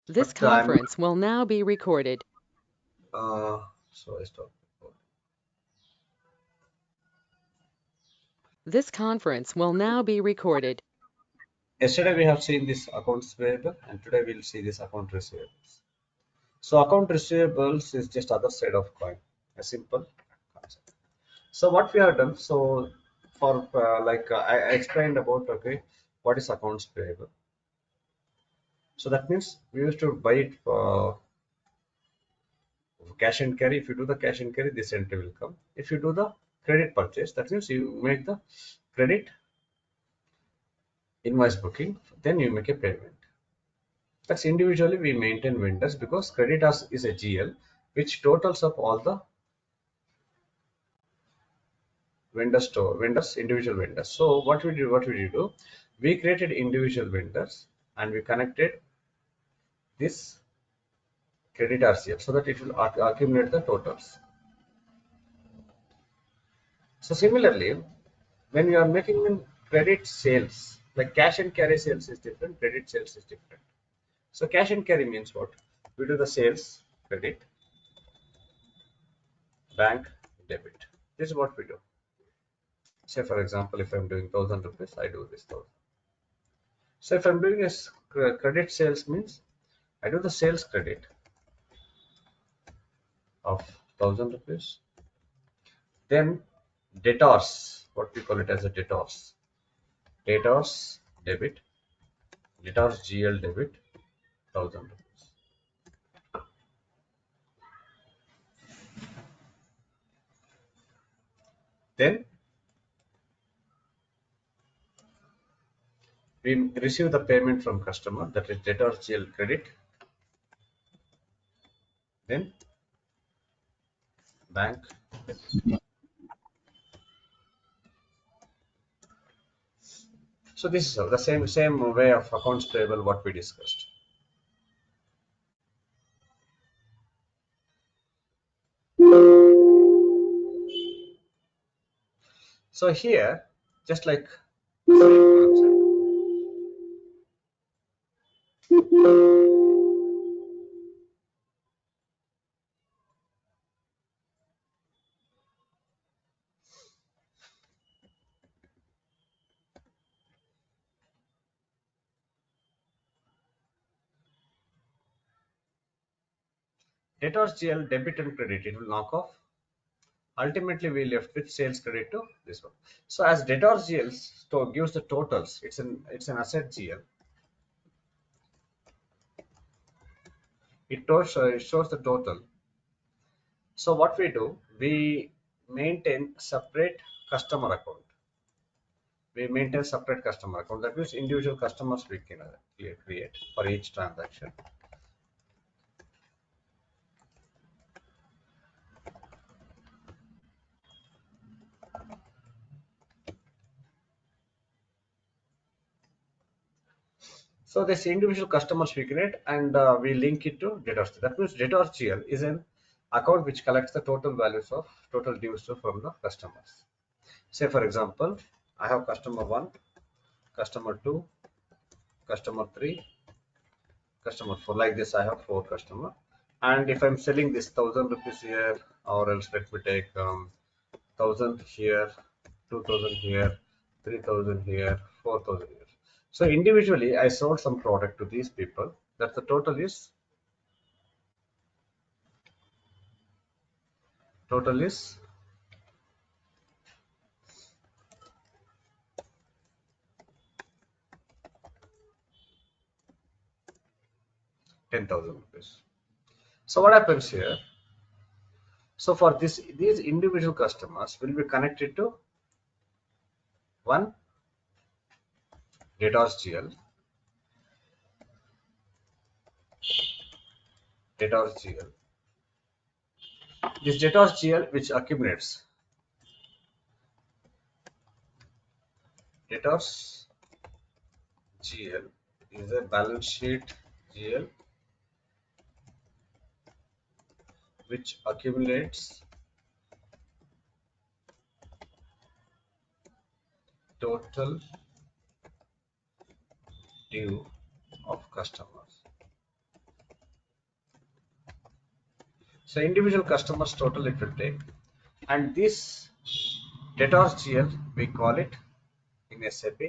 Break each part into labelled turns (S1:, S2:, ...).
S1: This
S2: But I'm not.
S1: conference will now be recorded.
S2: So I stop.
S1: This conference will now be recorded.
S2: Yesterday we have seen this accounts payable, and today we'll see this account receivables. So account receivables is just other side of coin, a simple concept. So what we have done, so for I explained about, okay, what is accounts payable. So that means we used to buy it for cash and carry. If you do the cash and carry, this entry will come. If you do the credit purchase, that means you make the credit invoice booking, then you make a payment. That's individually we maintain vendors because credit is a GL which totals up all the vendors, individual vendors. So what we do, we created individual vendors and we connected this credit RCL so that it will accumulate the totals. So similarly, when you are making credit sales, like cash and carry sales is different, credit sales is different. So cash and carry means what? We do the sales credit, bank debit. This is what we do. Say for example, if I'm doing 1,000 rupees, I do this 1,000. So if I'm doing a credit sales means I do the sales credit of 1,000 rupees. Then debtors, what we call it as a debtors debit, debtors GL debit 1,000 rupees. Then we receive the payment from customer, that is debtors GL credit. Then bank debit. So this is the same way of accounts payable what we discussed. So here, just like same concept. Debtors GL debit and credit, it will knock off. Ultimately, we left with sales credit to this one. So as debtors GL gives the totals, it's an asset GL. It shows the total. So what we do, we maintain separate customer account. We maintain separate customer account. That means individual customers we can create for each transaction. So this individual customers we create and we link it to debtors. That means debtors GL is an account which collects the total values of total dues from the customers. Say for example, I have customer 1, customer 2, customer 3, customer 4. Like this, I have 4 customer. And if I'm selling this 1,000 rupees here, or else let me take 1,000 here, 2,000 here, 3,000 here, 4,000 here. So individually, I sold some product to these people. That the total is 10,000 rupees. So what happens here? So for these individual customers will be connected to one debtors GL, debtors GL. This debtors GL which accumulates debtors GL is a balance sheet GL which accumulates total due of customers. So individual customers total it will take, and this debtors GL we call it in SAP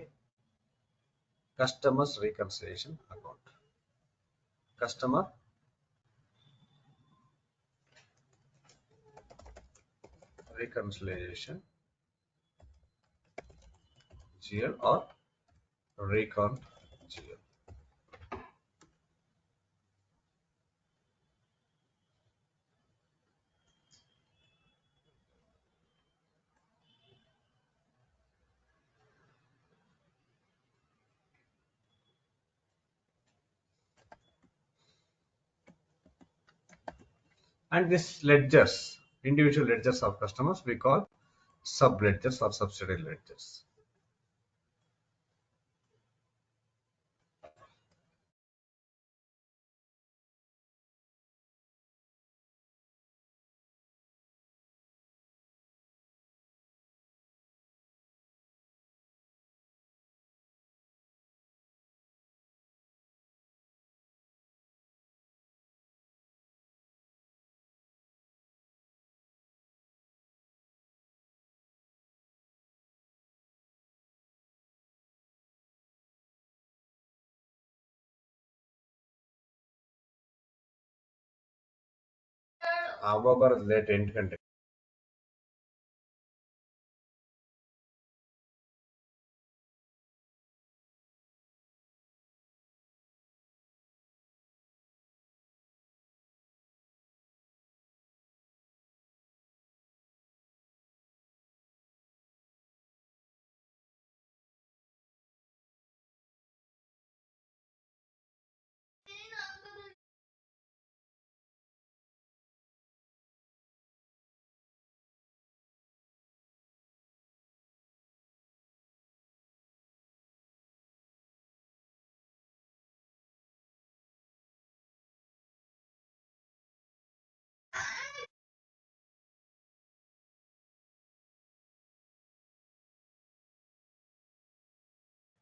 S2: customers reconciliation account. Customer reconciliation GL or recon GL. And this ledgers, individual ledgers of customers, we call sub ledgers or subsidiary ledgers. Late end content.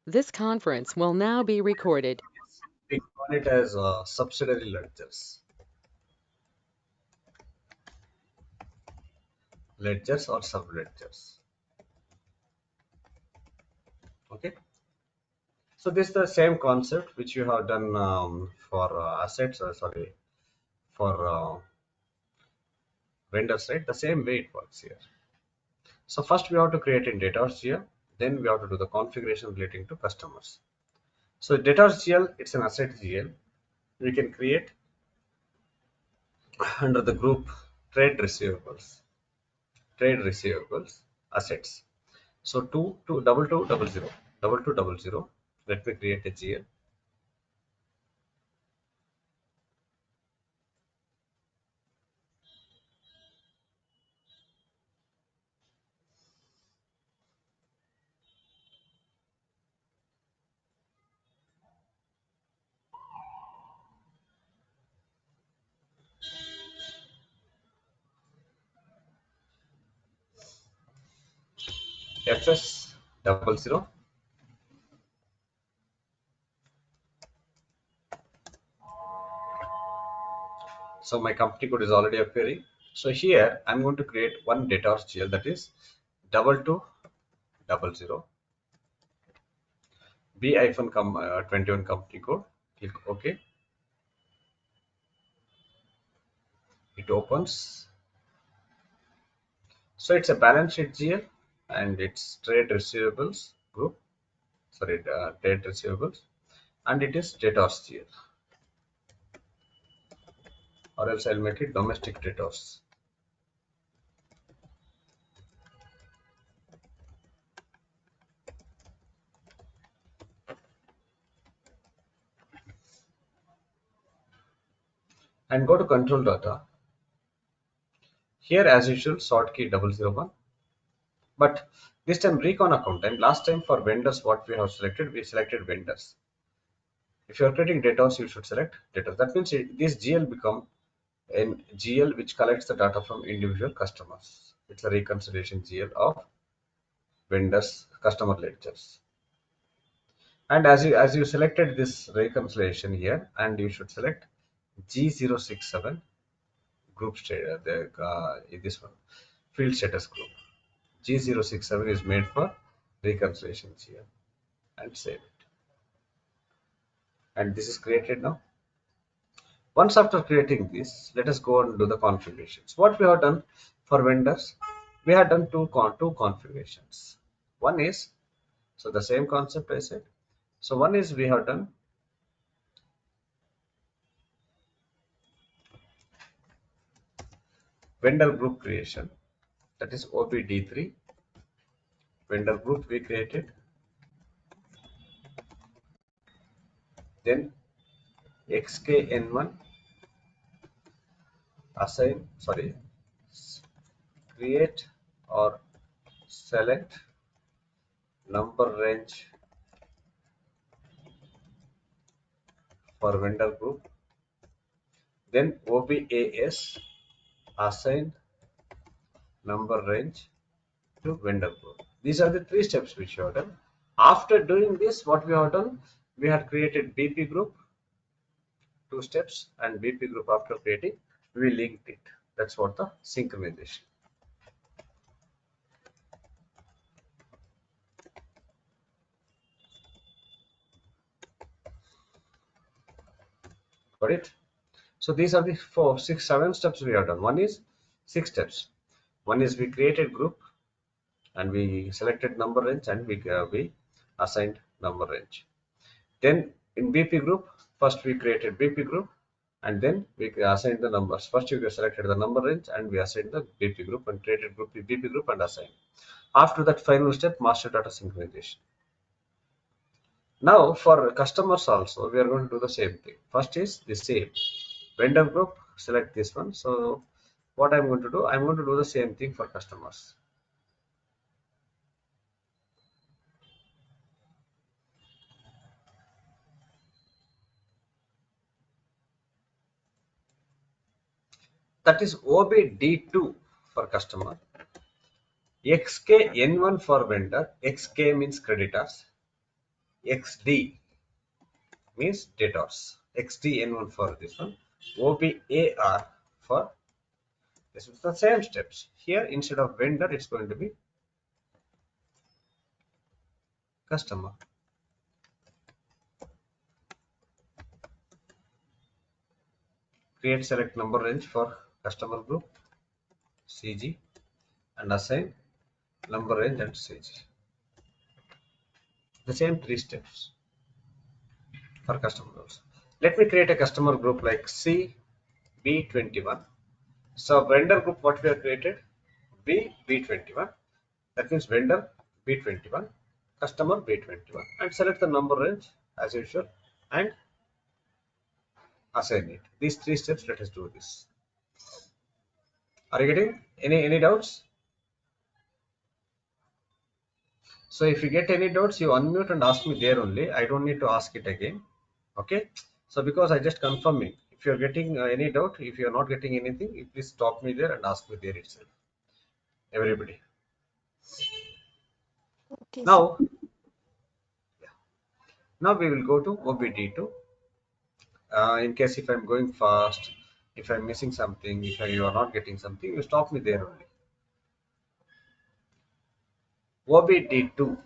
S1: This conference will now be recorded.
S2: We call it as subsidiary ledgers. Ledgers or sub ledgers. Okay. So this is the same concept which you have done for assets, sorry, for vendors, right? The same way it works here. So first we have to create in debtors GL, then we have to do the configuration relating to customers. So debtors GL, it's an asset GL. We can create under the group trade receivables, assets. So two double two double zero, double two double zero. Let me create a GL. FS double zero. So my company code is already appearing. So here I'm going to create one debtors GL, that is double two double zero B hyphen 21 company code. Click OK. It opens. So it's a balance sheet GL and it's trade receivables group. Sorry, trade receivables, and it is debtors GL, or else I'll make it domestic debtors. And go to control data. Here, as usual, sort key 001. But this time recon account time. Last time for vendors, what we have selected, we selected vendors. If you are creating debtors, you should select debtors. That means this GL become an GL which collects the data from individual customers. It's a reconciliation GL of vendors customer ledgers. And as you selected this reconciliation here, and you should select G067 group state, this one, field status group. G067 is made for reconciliations here, and save it. And this is created now. Once after creating this, let us go and do the configurations. What we have done for vendors, we have done two configurations. One is, so the same concept I said. So one is we have done vendor group creation, that is OBD3. Vendor group we created, then XKN1 assign, sorry, create or select number range for vendor group, then OBAS assign number range to vendor group. These are the three steps which we have done. After doing this, what we have done, we had created BP group, two steps, and BP group after creating, we linked it. That's what the synchronization. Got it? So these are the 4, 6, 7 steps we have done. One is 6 steps. One is we created group and we selected number range and we assigned number range. Then in BP group, first we created BP group and then we assigned the numbers. First we selected the number range and we assigned the BP group and created group BP group and assigned. After that final step, master data synchronization. Now for customers also, we are going to do the same thing. First is the same vendor group, select this one. So what I'm going to do, I'm going to do the same thing for customers. That is OBD2 for customer, XKN1 for vendor, XK means creditors, XD means debtors, XDN1 for this one, OBAR for this is the same steps. Here instead of vendor, it's going to be customer. Create select number range for customer group, CG, and assign number range and CG. The same three steps for customer also. Let me create a customer group like CB21. So vendor group what we have created, B21. That means vendor B21, customer B21, and select the number range as usual and assign it. These three steps, let us do this. Are you getting any doubts? So if you get any doubts, you unmute and ask me there only. I don't need to ask it again. Okay. So because I just confirming. If you're getting any doubt, if you're not getting anything, you please stop me there and ask me there itself. Everybody.
S3: Okay, sir.
S2: Now, now we will go to OBD2. In case if I'm going fast, if I'm missing something, if you are not getting something, you stop me there only. OBD2.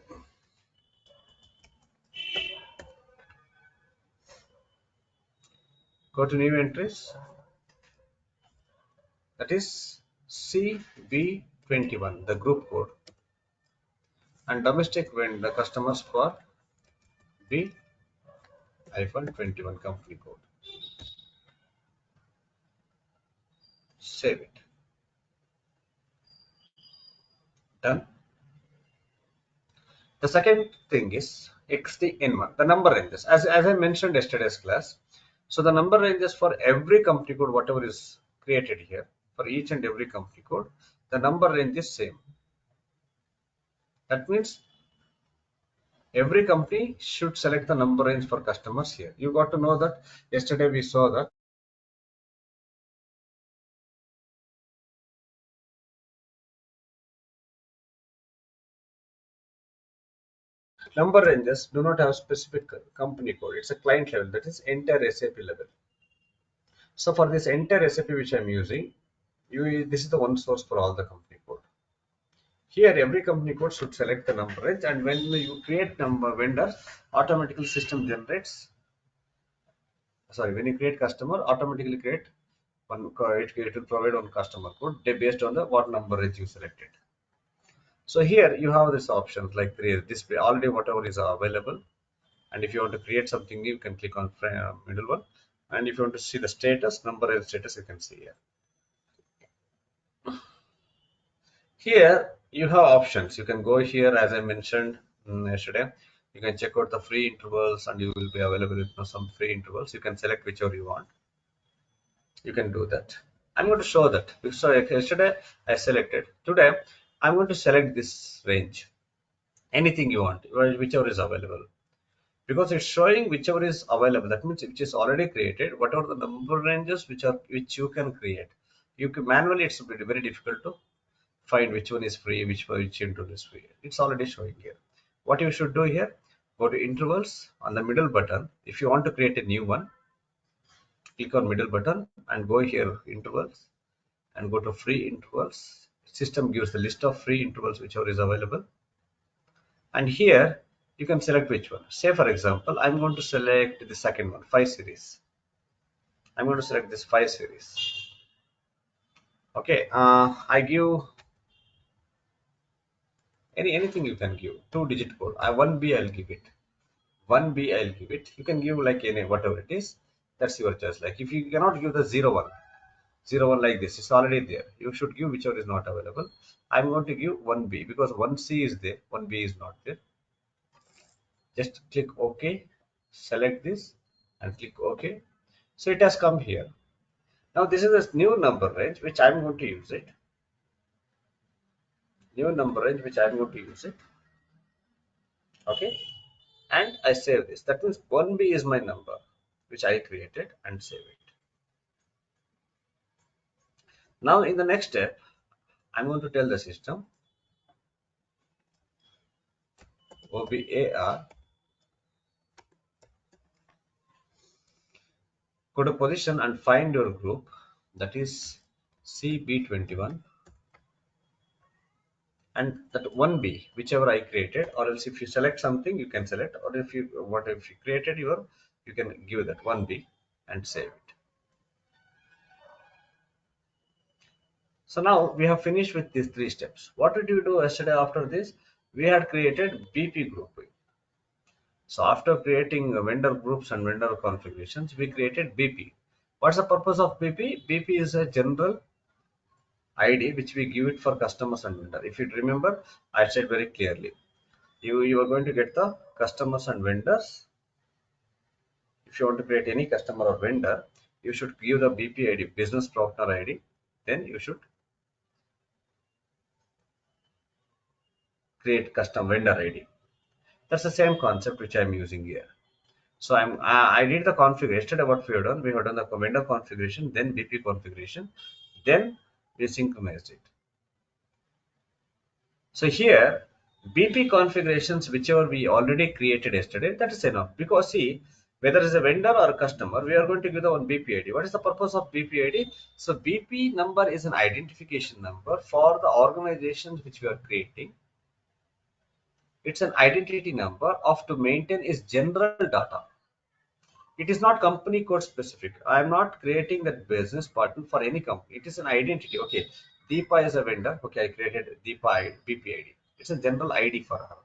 S2: Go to new entries. That is CB21, the group code, and domestic when the customers for B-21 company code. Save it. Done. The second thing is XDN1, the number ranges. As I mentioned yesterday's class, so the number ranges for every company code, whatever is created here, for each and every company code, the number range is same. That means every company should select the number range for customers here. You got to know that yesterday we saw that number ranges do not have specific company code. It's a client level, that is entire SAP level. So for this entire SAP which I'm using, This is the one source for all the company code. Here, every company code should select the number range, and when you create number vendors, automatically system generates. Sorry, when you create customer, automatically create it will provide one customer code based on the what number range you selected. So here you have this options like display already whatever is available, and if you want to create something new, you can click on middle one, and if you want to see the status number and status, you can see here. Here you have options. You can go here as I mentioned yesterday. You can check out the free intervals and you will be available with some free intervals. You can select whichever you want. You can do that. I'm going to show that. So yesterday I selected. Today I'm going to select this range. Anything you want, whichever is available. Because it's showing whichever is available. That means which is already created. Whatever the number ranges which you can create. You can manually it's very difficult to find which one is free, which interval is free. It's already showing here. What you should do here, go to intervals on the middle button. If you want to create a new one, click on middle button and go here intervals and go to free intervals. System gives the list of free intervals whichever is available. And here you can select which one. Say for example, I'm going to select the second one, 5 series. I'm going to select this 5 series. Okay, I give anything you can give. 2-digit code. I 1B I'll give it. 1B I'll give it. You can give like any whatever it is. That's your choice. Like if you cannot give the 0 1 like this, it's already there. You should give whichever is not available. I'm going to give 1B because 1C is there, 1B is not there. Just click OK, select this and click OK. So it has come here. Now this is this new number range which I'm going to use it. New number range which I'm going to use it. Okay. And I save this. That means 1B is my number which I created and save it. Now in the next step, I'm going to tell the system OBAR go to position and find your group, that is CB21, and that 1B whichever I created, or else if you select something you can select, or if you created you can give that 1B and save it. So now we have finished with these three steps. What did you do yesterday after this? We had created BP grouping. So after creating vendor groups and vendor configurations, we created BP. What's the purpose of BP? BP is a general ID which we give it for customers and vendor. If you remember, I said very clearly, you are going to get the customers and vendors. If you want to create any customer or vendor, you should give the BP ID, business partner ID. Then you should create custom vendor ID. That's the same concept which I'm using here. So I did the configuration. Yesterday what we have done, we have done the vendor configuration, then BP configuration, then we synchronized it. So here BP configurations whichever we already created yesterday, that is enough, because see whether it's a vendor or a customer, we are going to give the one BP ID. What is the purpose of BP ID? So BP number is an identification number for the organizations which we are creating. It's an identity number of to maintain is general data. It is not company code specific. I am not creating that business partner for any company. It is an identity. Okay, Deepa is a vendor. Okay, I created Deepa BPID. It's a general ID for her.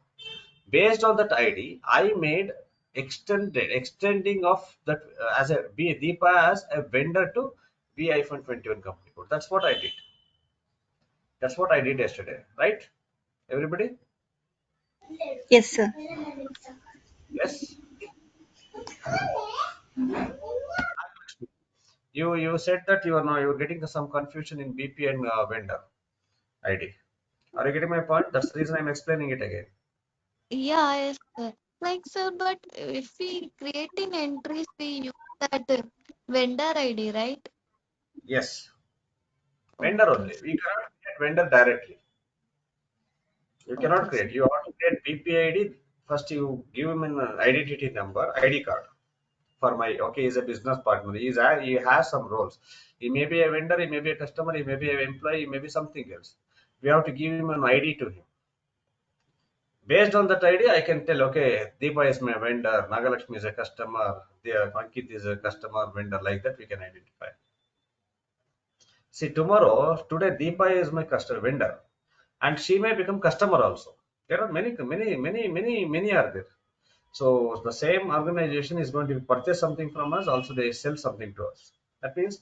S2: Based on that ID, I made extending of that as a Deepa as a vendor to B-21 company code. That's what I did. That's what I did yesterday, right? Everybody?
S3: Yes, sir.
S2: Yes. You said that you are now you're getting some confusion in BP and vendor ID. Are you getting my point? That's the reason I'm explaining it again.
S3: Yeah, yes, sir. Like, sir, but if we creating entries, we use that vendor ID, right?
S2: Yes, vendor
S3: Okay.
S2: only. We cannot create vendor directly. You cannot
S3: Okay, sir.
S2: create. You want to create BPID. First, you give him an identity number, ID card for my, okay, he's a business partner. He has some roles. He may be a vendor, he may be a customer, he may be an employee, he may be something else. We have to give him an ID to him. Based on that ID, I can tell, okay, Deepa is my vendor, Nagalakshmi is a customer, Ankit is a customer, vendor, like that we can identify. See, today Deepa is my customer vendor, and she may become customer also. There are many are there. So the same organization is going to purchase something from us, also they sell something to us. That means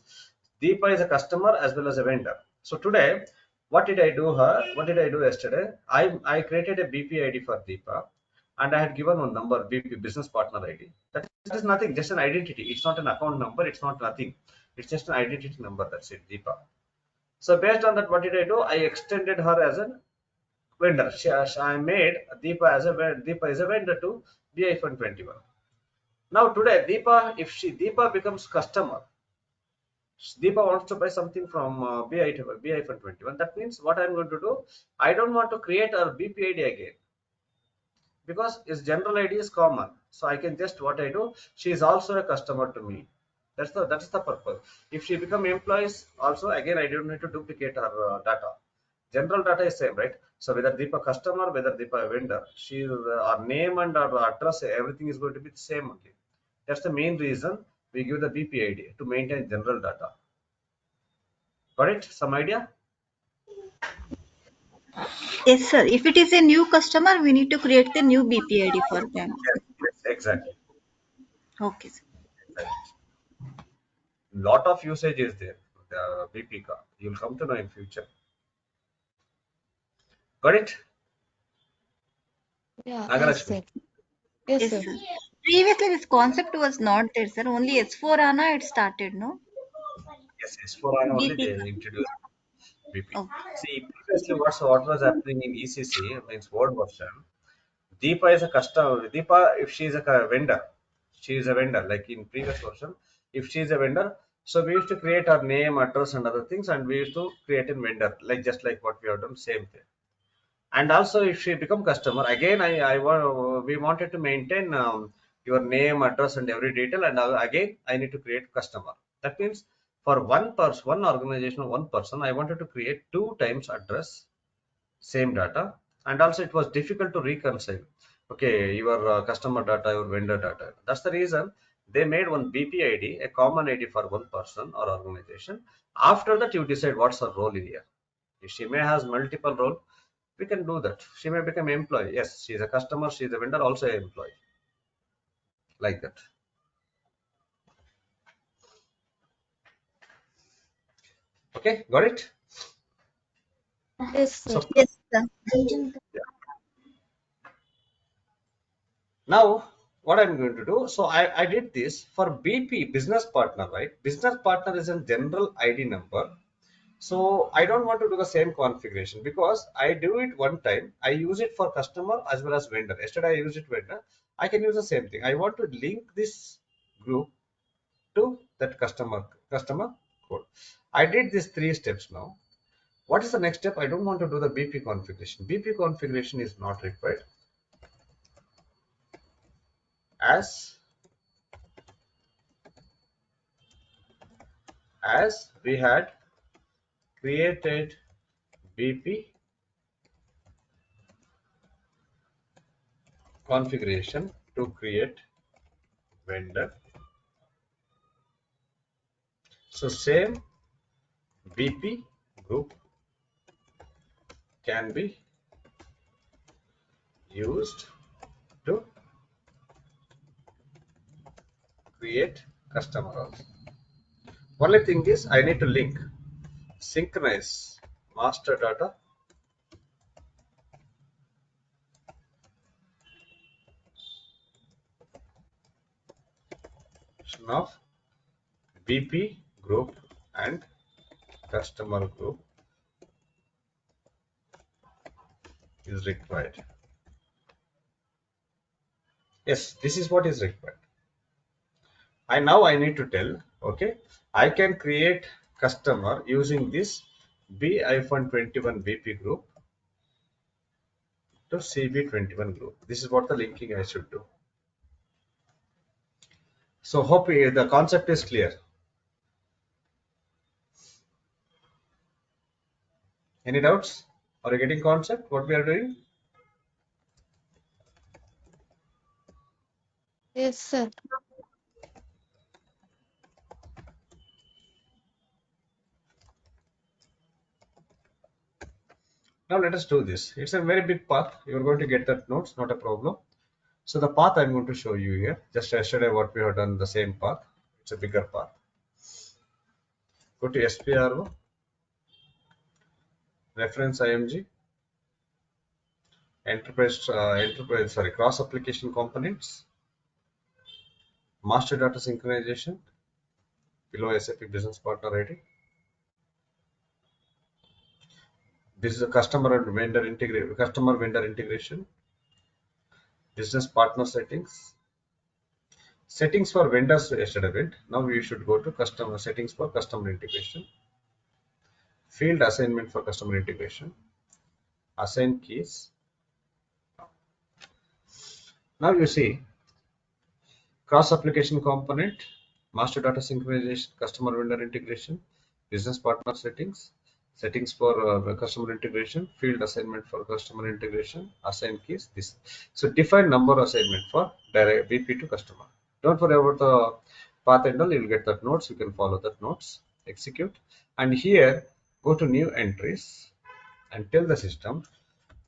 S2: Deepa is a customer as well as a vendor. So today, what did I do her? What did I do yesterday? I created a BP ID for Deepa, and I had given one number, BP business partner ID. That is nothing, just an identity. It's not an account number. It's not nothing. It's just an identity number. That's it, Deepa. So based on that, what did I do? I extended her as a vendor. I made Deepa is a vendor to BI-21. Now today, Deepa becomes customer. Deepa wants to buy something from BI-21. That means what I'm going to do, I don't want to create a BPID again, because its general ID is common. So I can just, what I do, she is also a customer to me. That's the purpose. If she become employees also, again I don't need to duplicate her data. General data is same, right? So whether Deepa customer, whether Deepa vendor, our name and our address, everything is going to be the same only. That's the main reason we give the BPID to maintain general data. Got it? Some idea?
S4: Yes, sir. If it is a new customer, we need to create the new BPID for them.
S2: Yes, exactly.
S4: Okay, sir.
S2: Exactly. Lot of usage is there. The BP card. You'll come to know in future. Got it?
S3: Yeah, yes,
S2: Nagalakshmi.
S3: sir. Yes,
S4: Yes,
S3: sir.
S4: sir. Previously, this concept was not there, sir. Only S4 HANA it started, no?
S2: Yes, yes. For HANA only
S4: BP.
S2: they introduced BP.
S4: Okay.
S2: See, previously what was happening in ECC, means word version, Deepa is a customer. Deepa, if she is a vendor, she is a vendor. Like in previous version, if she is a vendor, so we used to create her name, address, and other things, and we used to create a vendor, like just like what we have done, same thing. And also, if she become customer, again, we wanted to maintain your name, address, and every detail, and again, I need to create customer. That means for one person, one organization, one person, I wanted to create two times address, same data, and also it was difficult to reconcile. Okay, your customer data, your vendor data. That's the reason they made one BPID, a common ID for one person or organization. After that, you decide what's her role in here. If she may has multiple role, we can do that. She may become employee. Yes, she is a customer, she is a vendor, also an employee. Like that. Okay, got it?
S3: Yes, sir.
S2: So
S4: Yes, sir.
S2: yeah. Now, what I'm going to do, so I did this for BP, business partner, right? Business partner is a general ID number. So I don't want to do the same configuration, because I do it one time. I use it for customer as well as vendor. Yesterday I used it vendor. I can use the same thing. I want to link this group to that customer code. I did these three steps now. What is the next step? I don't want to do the BP configuration. BP configuration is not required, as we had created BP configuration to create vendor. So same BP group can be used to create customer also. Only thing is I need to synchronize master data of BP group and customer group is required. Yes, this is what is required. I need to tell, okay, I can create customer using this B-21 BP group to CB21 group. This is what the linking I should do. So hope the concept is clear. Any doubts? Are you getting concept what we are doing?
S3: Yes, sir.
S2: Now let us do this. It's a very big path. You're going to get that notes, not a problem. So the path I'm going to show you here, just yesterday what we have done the same path. It's a bigger path. Go to SPRO, reference IMG, cross application components, master data synchronization, below SAP business partner ID. This is a customer vendor integration, business partner settings, settings for vendors yesterday went. Now we should go to customer settings for customer integration, field assignment for customer integration, assign keys. Now you see cross application component, master data synchronization, customer vendor integration, business partner settings, settings for customer integration, field assignment for customer integration, assign keys. This so define number assignment for direct BP to customer. Don't worry about the path and all. You'll get that notes. You can follow that notes. Execute, and here go to new entries and tell the system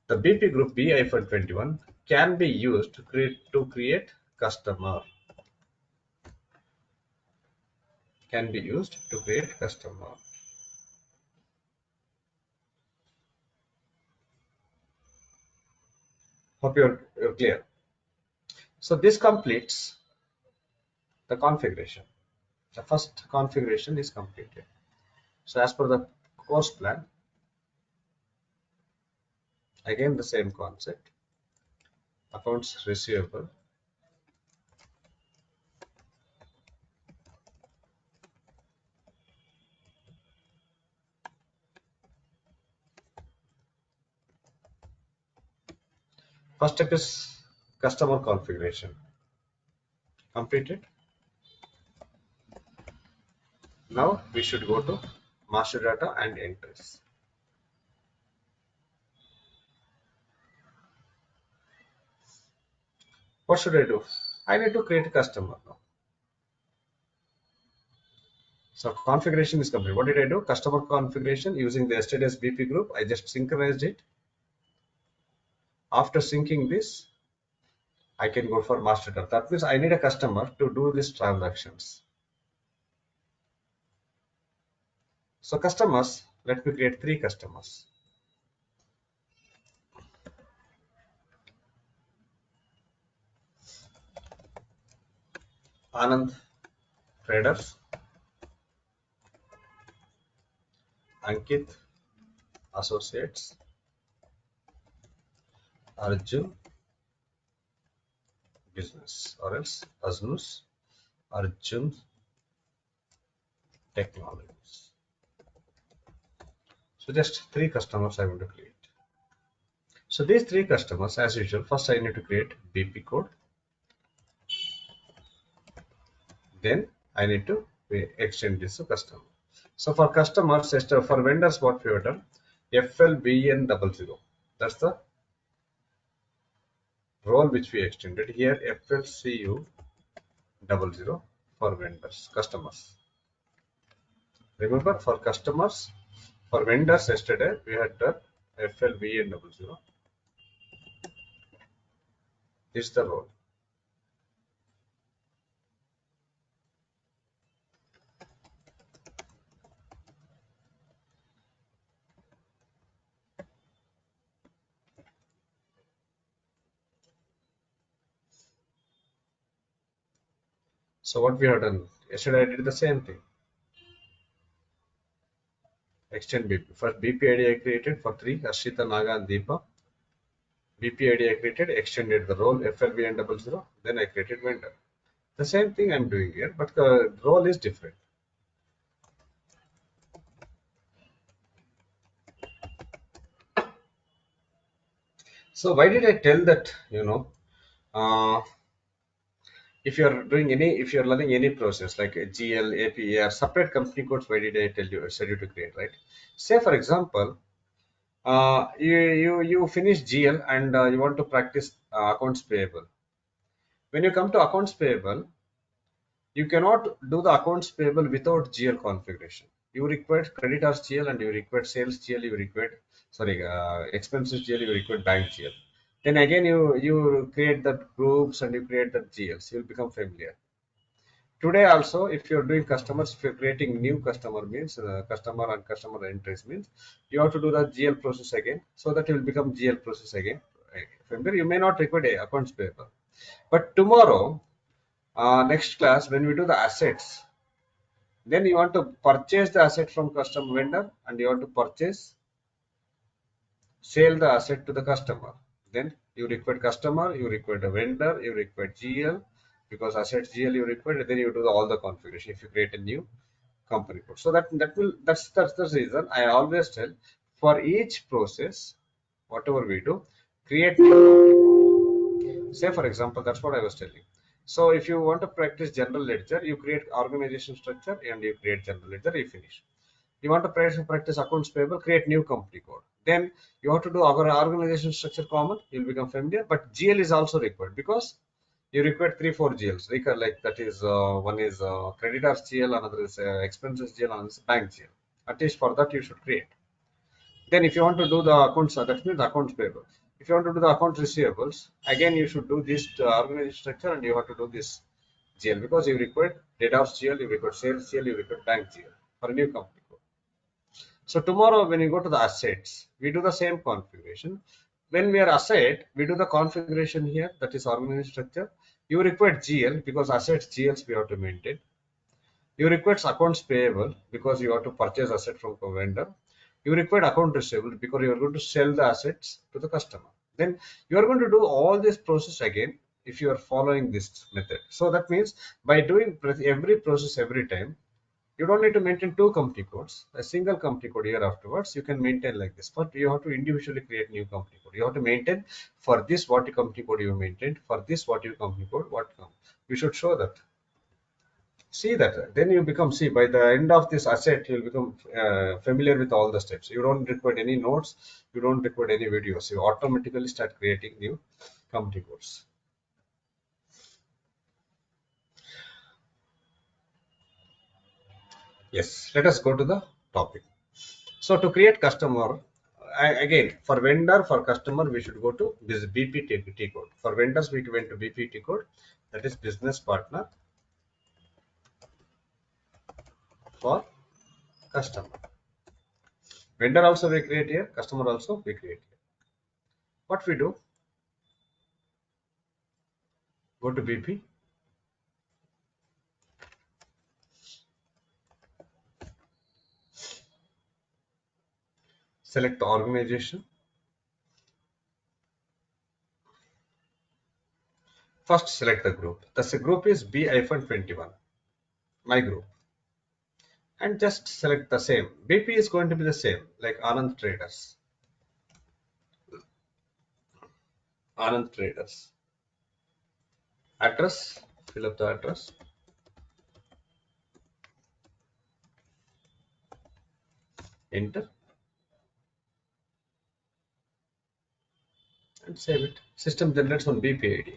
S2: the BP group B-21 can be used to create customer. Can be used to create customer. Hope you're clear. So this completes the configuration. The first configuration is completed. So as per the course plan, again the same concept. Accounts receivable. First step is customer configuration. Completed. Now we should go to master data and entries. What should I do? I need to create a customer now. So configuration is complete. What did I do? Customer configuration using the yesterday's BP group. I just synchronized it. After syncing this, I can go for master data. That means I need a customer to do these transactions. So customers, let me create 3 customers. Anand Traders, Ankit Associates, Arjun Business, or else Asnus Arjun Technologies. So just 3 customers I want to create. So these 3 customers, as usual, first I need to create BP code. Then I need to extend this to customer. So for customers, for vendors, what we have done, FLBN00. That's the role which we extended here. FLCU00 for vendors, customers. Remember, for customers, for vendors yesterday we had done FLBN00. This is the role. So what we have done yesterday, I did the same thing. Extend BP. First BP ID I created for 3, Ashita, Naga and Deepa. BP ID I created, extended the role FLBN00. Then I created vendor. The same thing I'm doing here, but the role is different. So why did I tell that, uh, if you're learning any process like a GL, APA, separate company codes, why did I said you to create, right? Say for example, you finish GL and you want to practice accounts payable. When you come to accounts payable, you cannot do the accounts payable without GL configuration. You require creditors GL and you require sales GL, you require expenses GL, you require bank GL. Then again you create that groups and you create that GLs. You'll become familiar. Today also, if you're doing customers, if you're creating new customer means customer and customer entries means you have to do the GL process again, so that you will become GL process again. Familiar? You may not require a accounts payable, but tomorrow, next class, when we do the assets, then you want to purchase the asset from customer vendor and you want to purchase, sell the asset to the customer. Then you require customer, you require the vendor, you require GL, because assets GL you require, then you do all the configuration if you create a new company code. So that's the reason I always tell, for each process, whatever we do, create new company code. Say for example, that's what I was telling. So if you want to practice general ledger, you create organization structure and you create general ledger, you finish. You want to practice accounts payable, create new company code. Then you have to do our organization structure common, you'll become familiar, but GL is also required because you require 3 4 GLs. Like that is one is creditors GL, another is expenses GL, another is bank GL. At least for that you should create. Then if you want to do the accounts, that means accounts payable. If you want to do the accounts receivables, again you should do this organization structure and you have to do this GL because you require debtors GL, you require sales GL, you require bank GL for a new company code. So tomorrow when you go to the assets, we do the same configuration. When we are asset, we do the configuration here, that is organization structure. You require GL because assets GLs we have to maintain. You require accounts payable because you have to purchase asset from a vendor. You require account receivable because you are going to sell the assets to the customer. Then you are going to do all this process again if you are following this method. So that means by doing every process every time, you don't need to maintain two company codes. A single company code year afterwards, you can maintain like this. But you have to individually create new company code. You have to maintain for this what company code you maintained, for this what your company code, what come. You should show that. See that. Then you become, see, by the end of this asset, you'll become familiar with all the steps. You don't require any notes. You don't require any videos. You automatically start creating new company codes. Yes, let us go to the topic. So to create customer, again for vendor, for customer, we should go to this BPT code. For vendors, we went to BPT code, that is business partner. For customer, vendor also we create here, customer also we create here. What we do? Go to BP, select the organization. First select the group. The group is B-21, my group. And just select the same. BP is going to be the same, like Anand Traders. Anand Traders. Address, fill up the address. Enter. And save it. System generates one BPID.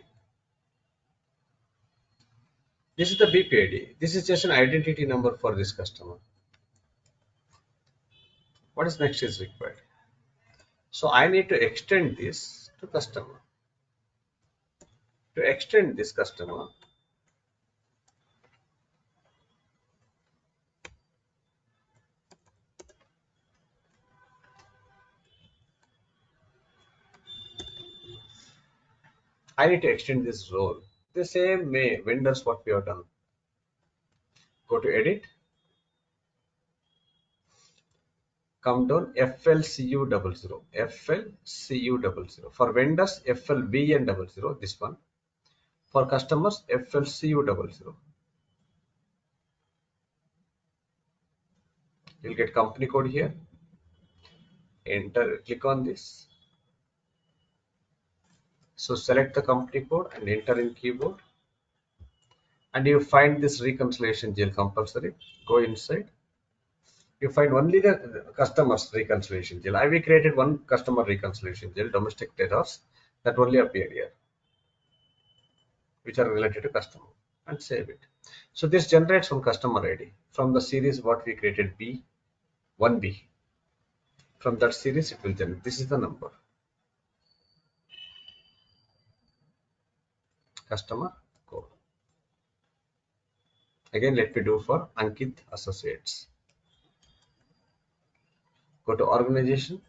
S2: This is the BPID. This is just an identity number for this customer. What is next is required? So I need to extend this to customer. To extend this customer, I need to extend this role. The same way vendors what we have done. Go to edit. Come down FLCU00. FLCU00. For vendors, FLVN00. This one. For customers, FLCU00. You'll get company code here. Enter. Click on this. So select the company code and enter in keyboard. and you find this reconciliation jail compulsory. Go inside. You find only the customers reconciliation jail. I we created one customer reconciliation jail, domestic debtors, that only appear here, which are related to customer, and save it. So this generates one customer ID from the series what we created B, 1B. From that series it will generate. This is the number. Customer code. Again, let me do for Ankit Associates. Go to organization,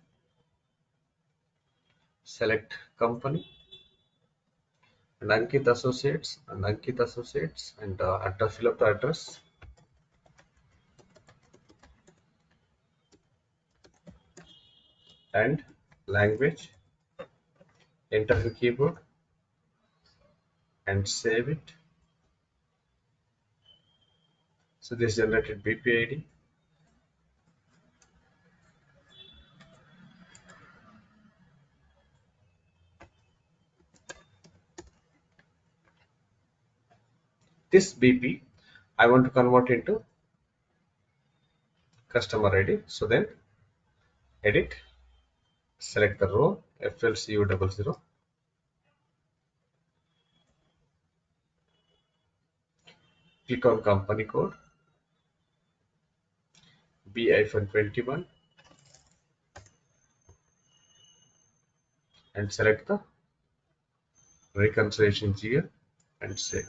S2: select company, and Ankit Associates, and address, fill up the address. And language, enter the keyboard and save it. So this generated BPID. This BP I want to convert into customer ID. So then edit, select the row FLCU00, click on company code B-21 and select the reconciliation GL and save it.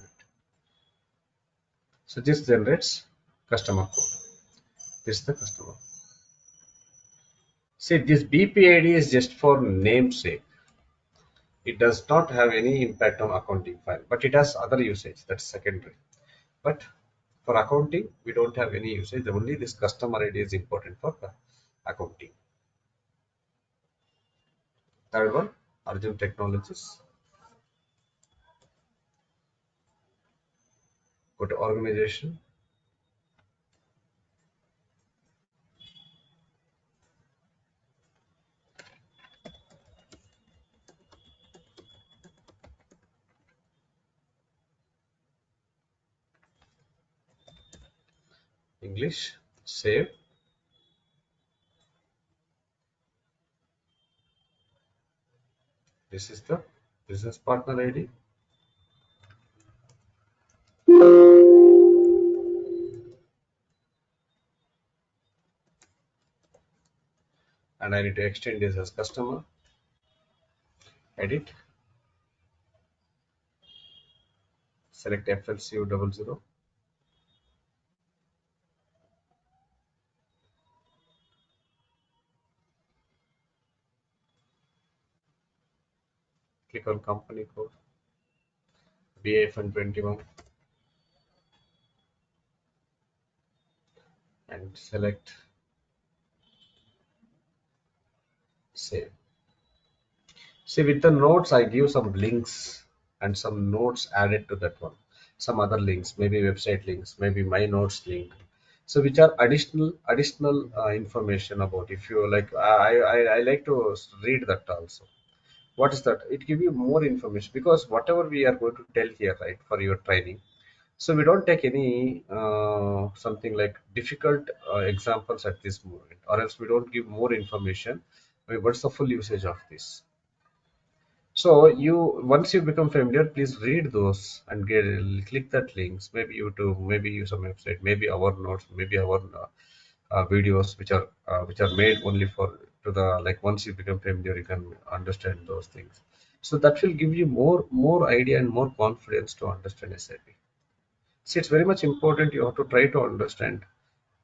S2: So this generates customer code. This is the customer. See, this BPID is just for namesake. It does not have any impact on accounting file, but it has other usage. That's secondary. But for accounting, we don't have any usage. Only this customer ID is important for accounting. Third one, Arjun Technologies. Go to organization. English. Save. This is the business partner ID. And I need to extend this as customer. Edit. Select FLCU00. Click on company code BA-21 and select save. See, with the notes, I give some links and some notes added to that one. Some other links, maybe website links, maybe my notes link. So, which are additional information about. If you like, I like to read that also. What is that? It give you more information because whatever we are going to tell here, right, for your training. So we don't take any something like difficult examples at this moment, or else we don't give more information. I mean, what's the full usage of this? So you once you become familiar, please read those and get click that links. Maybe YouTube, maybe use some website, maybe our notes, maybe our videos, which are made only for to the like once you become familiar, you can understand those things. So that will give you more idea and more confidence to understand SAP. See, it's very much important. You have to try to understand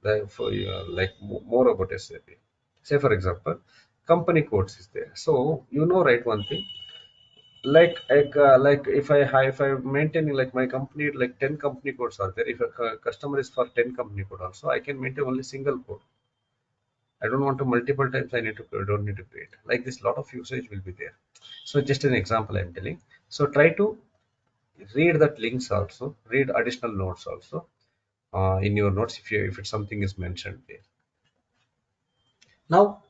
S2: the for like more about SAP. Say for example, company codes is there. So you know, right, one thing like if I maintaining like my company like 10 company codes are there. If a customer is for 10 company code also, I can maintain only single code. I don't want to multiple times. Don't need to create like this. Lot of usage will be there. So just an example I'm telling. So try to read that links also. Read additional notes also in your notes if it's something is mentioned there. Now,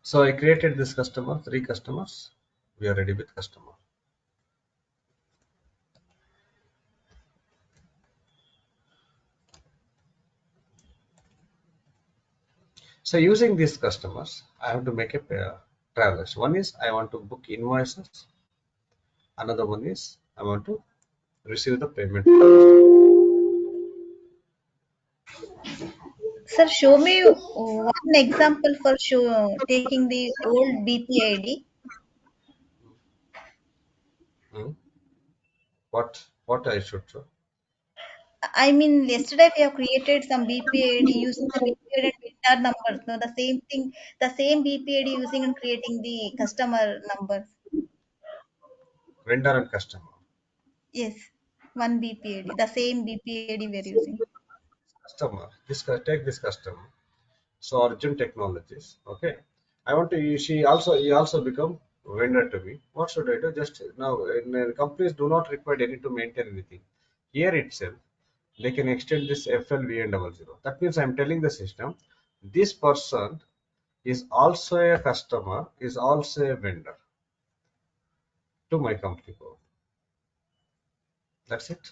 S2: so I created this customer, 3 customers. We are ready with customer. So using these customers, I have to make a transaction. One is I want to book invoices. Another one is I want to receive the payment.
S4: Sir, show me one example for taking the old BPID.
S2: Hmm. What I should show?
S4: I mean, yesterday we have created some BPID using the BPID and vendor numbers. No, the same thing, the same BPID using and creating the customer numbers.
S2: Vendor and customer.
S4: Yes, one BPID, the same BPID we are using.
S2: Customer. Take this customer. So Arjun Technologies. Okay. I want to. He also become vendor to me. What should I do? Just now, companies do not require any to maintain anything. Here itself, they can extend this FLVN00. That means I'm telling the system, this person is also a customer, is also a vendor to my company code. That's it.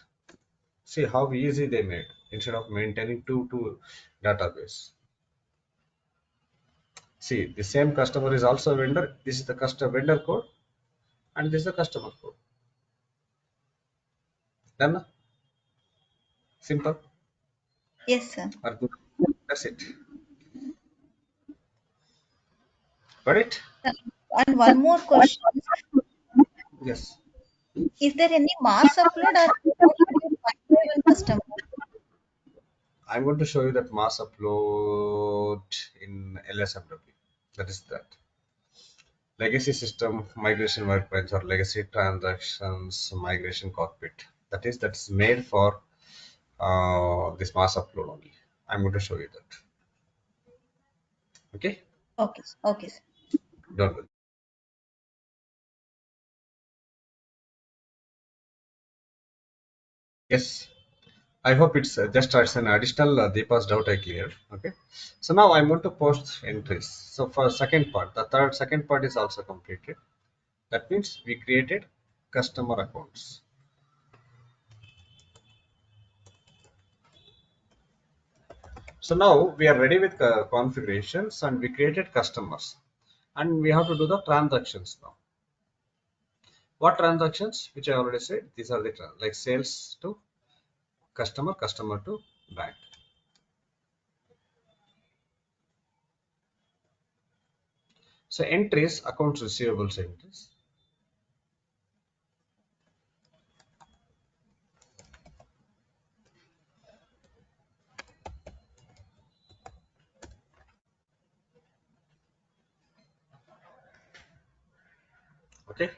S2: See how easy they made instead of maintaining two database. See, the same customer is also a vendor. This is the customer vendor code, and this is the customer code. Done? Simple.
S4: Yes, sir.
S2: Arjun. That's it. Got it?
S4: And one more question.
S2: Yes.
S4: Is there any mass upload or how should you find one customer?
S2: I'm going to show you that mass upload in LSMW. That is that. Legacy system migration workbench or legacy transactions migration cockpit. That's made for this mass upload only. I'm going to show you that. Okay?
S4: Okay, okay, sir.
S2: Don't worry. Yes. I hope it's just as an additional Deepa's doubt I cleared. Okay. So now I'm going to post entries. So for second part, the second part is also completed. That means we created customer accounts. So now we are ready with configurations and we created customers and we have to do the transactions now. What transactions? Which I already said. These are the like sales to customer, customer to bank. So entries, accounts receivables entries. Okay.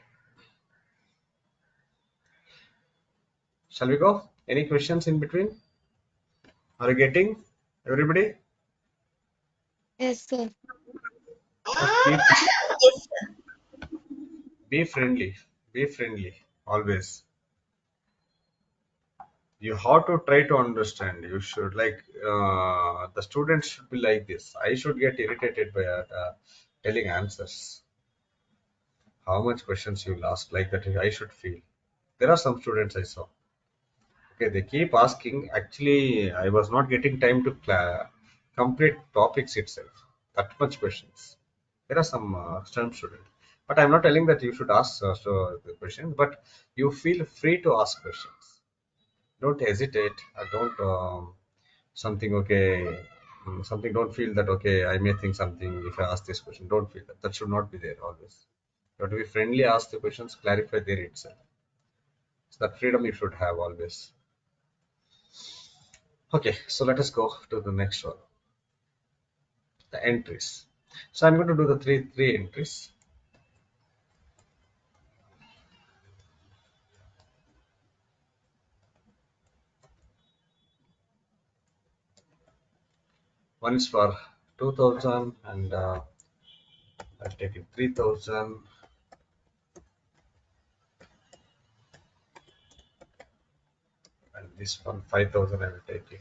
S2: Shall we go? Any questions in between? Are you getting everybody?
S3: Yes, sir.
S2: But
S4: Yes, sir.
S2: be friendly. Be friendly. Always. You have to try to understand. You should like the students should be like this. I should get irritated by telling answers. How much questions you will ask like that? I should feel. There are some students I saw. Okay, they keep asking. Actually, I was not getting time to complete topics itself. That much questions. There are some students, but I'm not telling that you should ask the questions. But you feel free to ask questions. Don't hesitate. Don't something okay. Something. Don't feel that okay. I may think something if I ask this question. Don't feel that. That should not be there always. You have to be friendly. Ask the questions. Clarify there itself. So that freedom you should have always. Okay, so let us go to the next one, the entries. So I'm going to do the three entries. One is for 2000 and I'll take it 3000 and this one 5000 I will take it.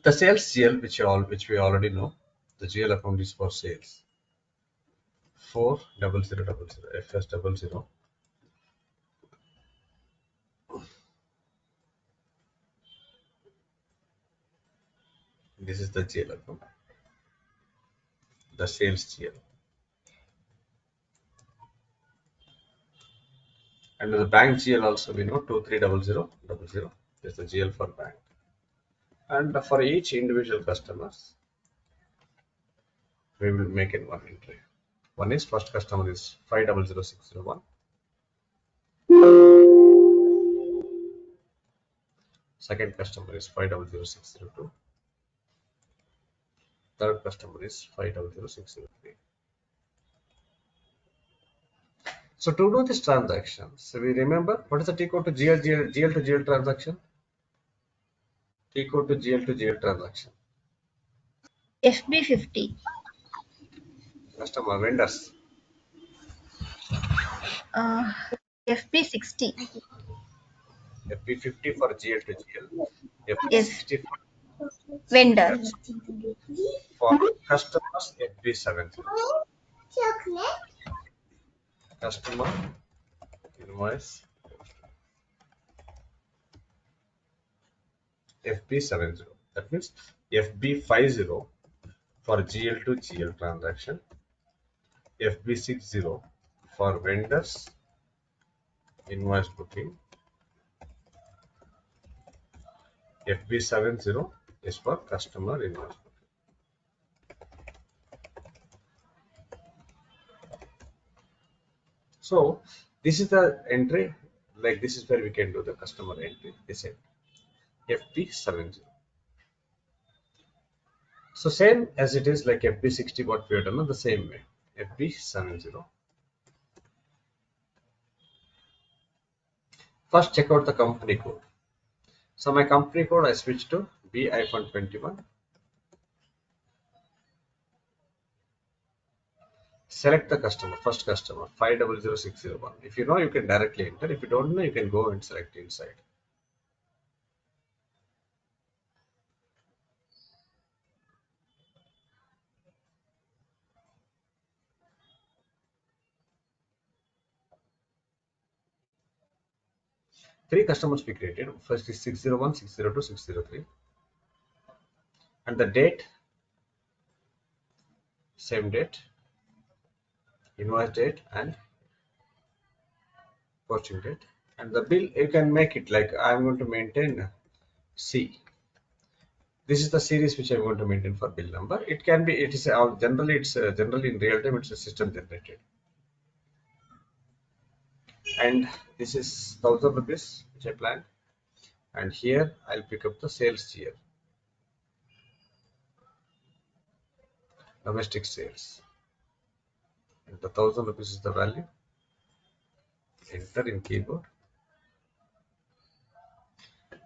S2: The sales GL which we already know, the GL account is for sales 400000 FS 00. This is the GL account, the sales GL. And the bank GL also we know 230000. This is the GL for bank. And for each individual customers, we will make in one entry. One is first customer is 500601. Second customer is 500602. Third customer is 500603. So to do this transaction, so we remember what is the T code to GL to GL transaction? T code to GL transaction.
S4: FB50.
S2: Customer vendors.
S4: Uh, FB60.
S2: FB50 for GL to GL.
S4: Yes.
S2: FB60 for
S4: Vendor.
S2: vendors. For customers, FB70. Customer invoice FB70. That means FB50 for GL to GL transaction. FB60 for vendors invoice booking. FB70 is for customer invoice booking. So this is the entry, like this is where we can do the customer entry. This is FB70. So same as it is like FB60 what we have done the same way. FB70. First check out the company code. So my company code I switch to B-21. Select the customer, first customer, 500601. If you know, you can directly enter. If you don't know, you can go and select inside. Three customers we created. First is 601, 602, 603. And the date, same date, invoice date and posting date. And the bill, you can make it like I'm going to maintain C. This is the series which I'm going to maintain for bill number. It can be, it is generally, it's generally in real time, it's a system generated. And this is 1000 rupees which I planned. And here I'll pick up the sales GL, domestic sales. And the 1000 rupees is the value. Enter in keyboard.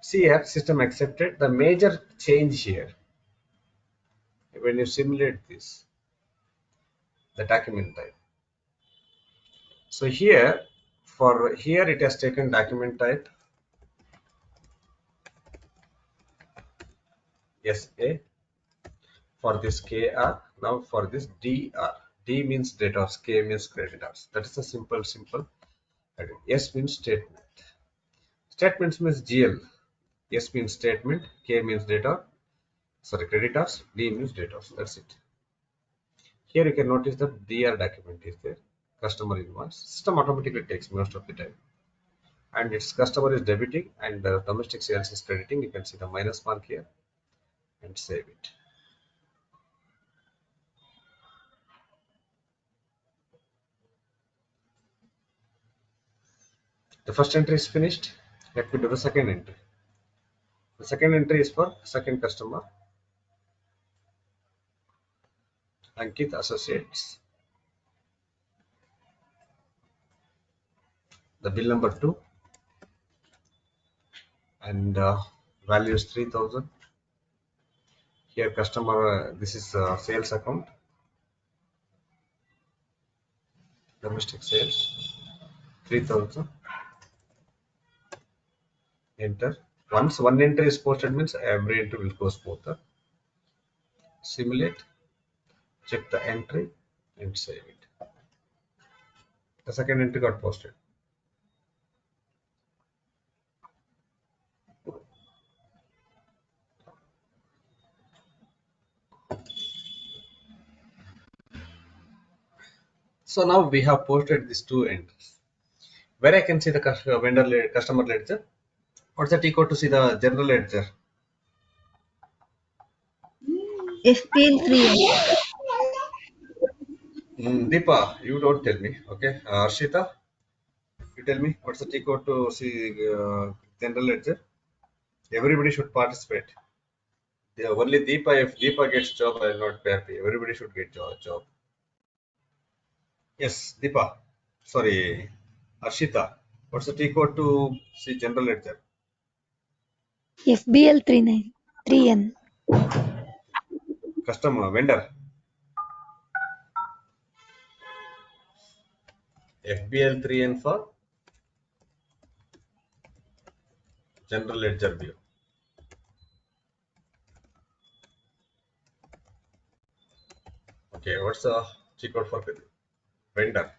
S2: See here, system accepted. The major change here, when you simulate this, the document type. So here, for here it has taken document type SA. For this KR, now for this DR. D means debtors, K means creditors. That is a simple. S means statement. Statements means GL. S means statement, K means debtor, sorry, creditors, D means debtors. That's it. Here you can notice that DR document is there, customer invoice. System automatically takes most of the time. And its customer is debiting and domestic sales is crediting. You can see the minus mark here and save it. The first entry is finished. Let me do the second entry. The second entry is for second customer, Ankit Associates. The bill number 2 and value is 3000. Here customer, this is sales account, domestic sales, 3000. Enter. Once one entry is posted means every entry will go smoother. Simulate, check the entry and save it. The second entry got posted. So now we have posted these two entries where I can see the customer ledger. What's the T code to see the general ledger?
S4: FPL 3N.
S2: Deepa, you don't tell me. Okay. Arshita, you tell me what's the T code to see general ledger? Everybody should participate. Only Deepa, if Deepa gets job, I will not pay happy. Everybody should get job. Yes, Deepa. Sorry, Arshita. What's the T code to see general ledger?
S5: FBL 39 3N.
S2: Customer, vendor. FBL 3N for general ledger view. Okay, what's the T code for vendor?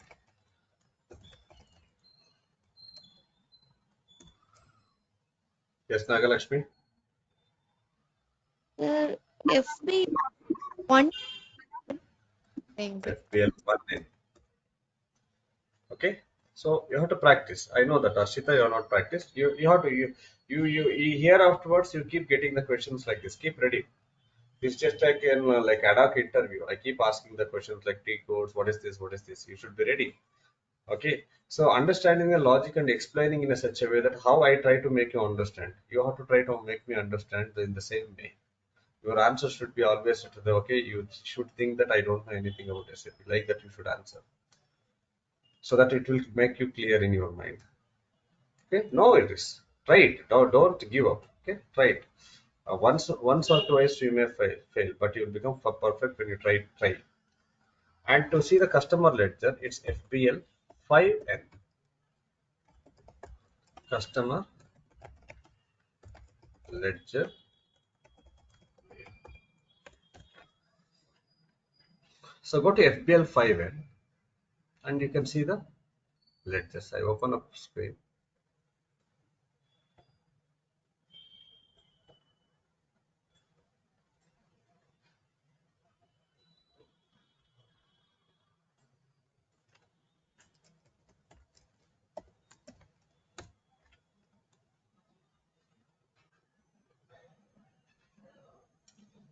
S2: Yes, Nagalakshmi.
S3: FB one thing.
S2: FBL 1N. Okay, so you have to practice. I know that Ashita, you are not practiced. You have to you here afterwards. You keep getting the questions like this. Keep ready. It's just like in like ad hoc interview. I keep asking the questions like T codes. What is this? What is this? You should be ready. Okay. So understanding the logic and explaining in a such a way that how I try to make you understand. You have to try to make me understand in the same way. Your answer should be always to the okay. You should think that I don't know anything about SAP. Like that, you should answer so that it will make you clear in your mind. Okay, no, it is. Try it. Don't give up. Okay, try it. Once or twice you may fail, but you'll become perfect when you try. And to see the customer ledger, it's FBL 5N. Customer ledger. So go to FBL 5N, and you can see the ledgers. I open up screen.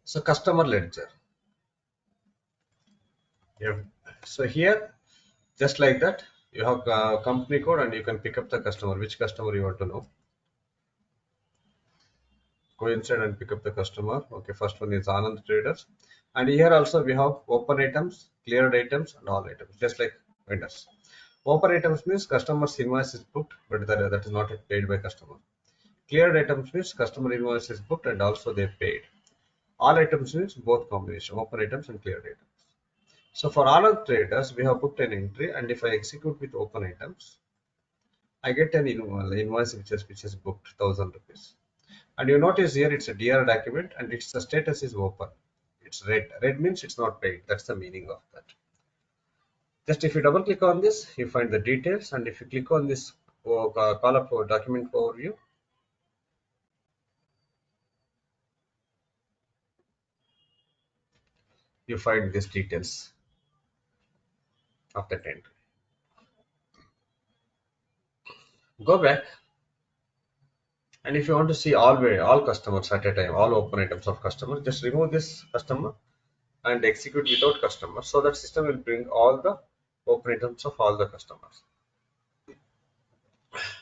S2: So customer ledger. Yeah. So here, just like that, you have company code, and you can pick up the customer. Which customer you want to know? Go inside and pick up the customer. Okay, first one is Anand Traders. And here also we have open items, cleared items, and all items, just like vendors. Open items means customer's invoice is booked, but that is not yet paid by customer. Cleared items means customer invoice is booked and also they paid. All items means both combination, open items and cleared items. So for Anand Traders, we have booked an entry, and if I execute with open items, I get an invoice which is booked 1,000 rupees. And you notice here it's a DR document and its the status is open. It's red. Red means it's not paid. That's the meaning of that. Just if you double click on this, you find the details, and if you click on this call up for document overview, you find these details of that entry. Go back, and if you want to see all customers at a time, all open items of customers, just remove this customer and execute without customer, so that system will bring all the open items of all the customers.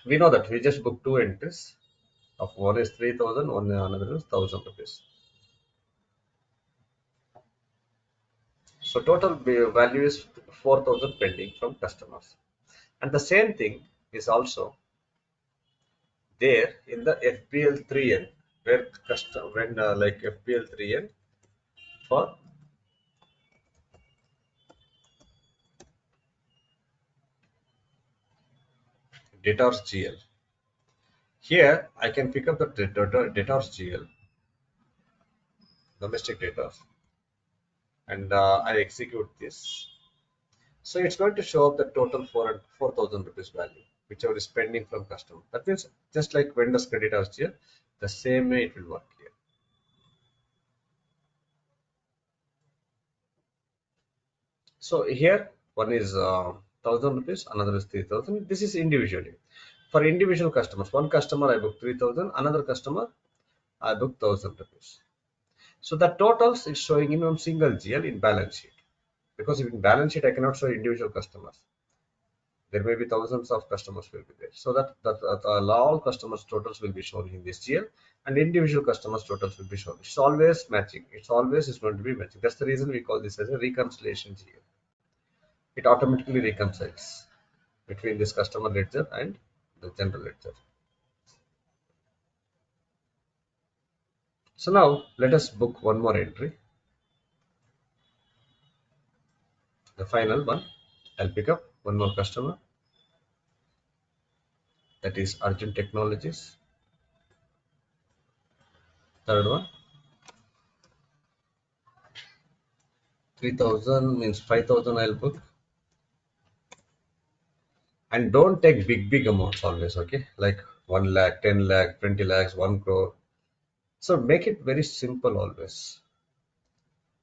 S2: We know that we just booked two entries of one is 3,000, another is 1,000 rupees. So total value is 4,000 pending from customers. And the same thing is also there in the FBL3N, where when like FBL3N for debtors GL. Here I can pick up the debtors GL, domestic debtors, and I execute this. So it's going to show up the total 4,000 rupees value, whichever is pending from customer. That means just like vendors creditors here, the same way it will work here. So here One is 1,000 rupees, another is 3,000. This is individually. For individual customers, one customer I book 3,000, another customer I book 1,000 rupees. So the totals is showing in one single GL in balance sheet. Because in balance sheet I cannot show individual customers. There may be thousands of customers will be there. So that all customers totals will be shown in this GL, and individual customers totals will be shown. It's always matching. It's always is going to be matching. That's the reason we call this as a reconciliation GL. It automatically reconciles between this customer ledger and the general ledger. So now let us book one more entry, the final one. I'll pick up one more customer, that is Arjun Technologies. Third one, 3,000 means 5,000 I'll book. And don't take big amounts always, okay? Like 1 lakh, 10 lakh, 20 lakhs, 1 crore. So make it very simple always.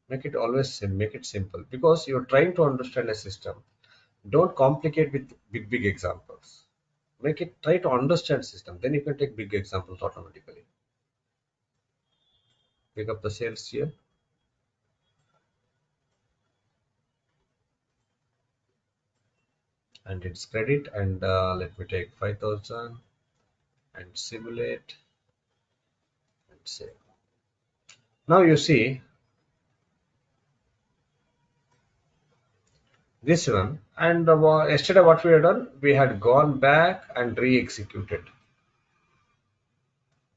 S2: Make it simple because you're trying to understand a system. Don't complicate with big examples. Make it try to understand system. Then you can take big examples automatically. Pick up the sales here. And it's credit, and let me take 5,000 and simulate and save. Now you see this one, and yesterday what we had done, we had gone back and re-executed.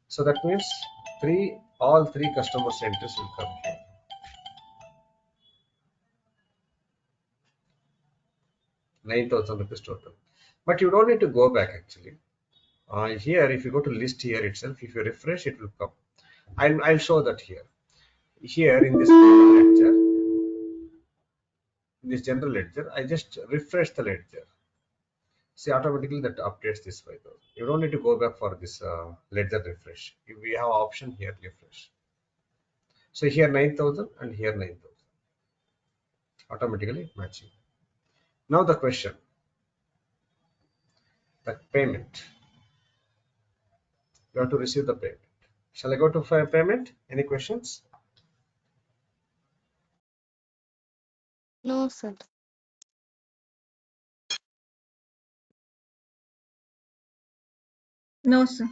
S2: So that means all three customer entries will come here. 9,000 rupees total. But you don't need to go back actually. Here, if you go to list here itself, if you refresh, it will come. I'll show that here. Here in this general ledger, I just refresh the ledger. See, automatically that updates this 5,000. You don't need to go back for this ledger refresh. We have option here, refresh. So here 9,000 and here 9,000. Automatically matching. Now the question, the payment. You have to receive the payment. Shall I go to payment? Any questions?
S3: No, sir.
S4: No, sir.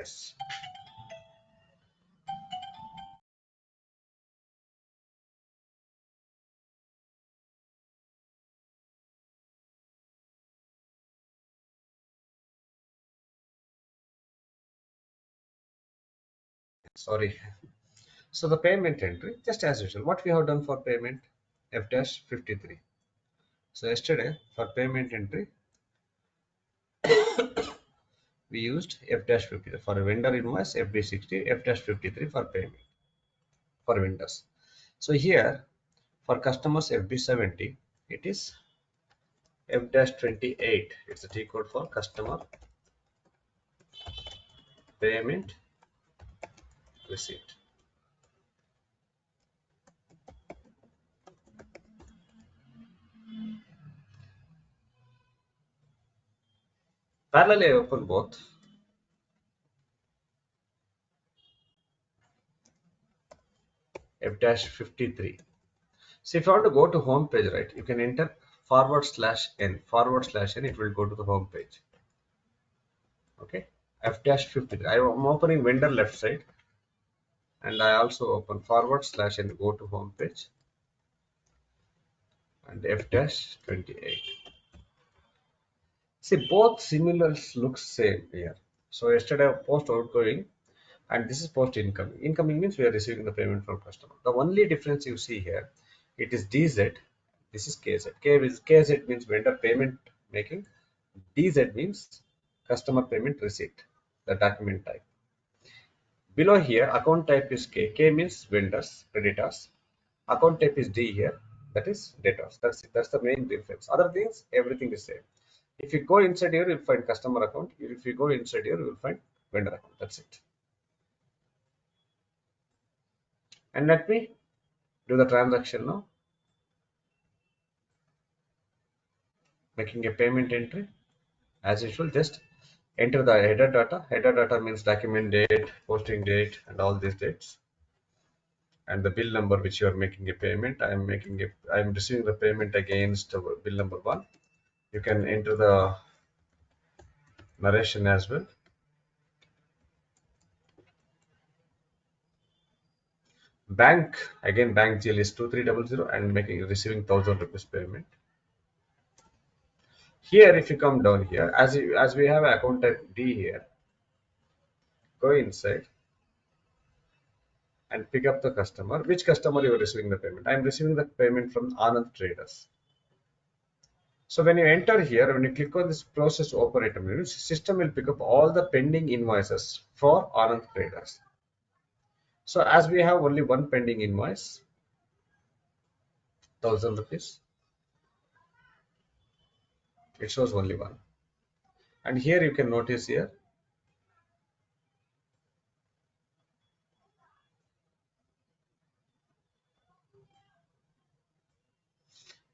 S2: Yes. Sorry. So the payment entry, just as usual. What we have done for payment? F-53. So yesterday for payment entry, we used F-53 for a vendor invoice, FD60, F-53 for payment for vendors. So here for customers FB70, it is F-28. It's the T code for customer payment receipt. Parallelly, I open both. F-53. So if you want to go to home page, right, you can enter /n, it will go to the home page. Okay, F-53. I'm opening vendor left side, and I also open /n, go to home page, and F-28. See, both similars look same here. So yesterday post outgoing, and this is post incoming. Incoming means we are receiving the payment from customer. The only difference you see here, it is DZ, this is KZ. KZ means vendor payment making. DZ means customer payment receipt, the document type. Below here, account type is K. K means vendors, creditors. Account type is D here, that is debtors. That's it. That's the main difference. Other things, everything is same. If you go inside here, you'll find customer account. If you go inside here, you'll find vendor account. That's it. And let me do the transaction now. Making a payment entry. As usual, just enter the header data. Header data means document date, posting date, and all these dates. And the bill number which you are making a payment. I'm receiving the payment against bill number 1. You can enter the narration as well. Bank, again bank GL is 2300 and receiving 1000 rupees payment. Here if you come down here, as we have account type D here, go inside and pick up the customer. Which customer you are receiving the payment? I am receiving the payment from Anand Traders. So when you enter here, when you click on this process operator menu, system will pick up all the pending invoices for Anand Traders. So as we have only one pending invoice, 1000 rupees, it shows only one. And here you can notice here,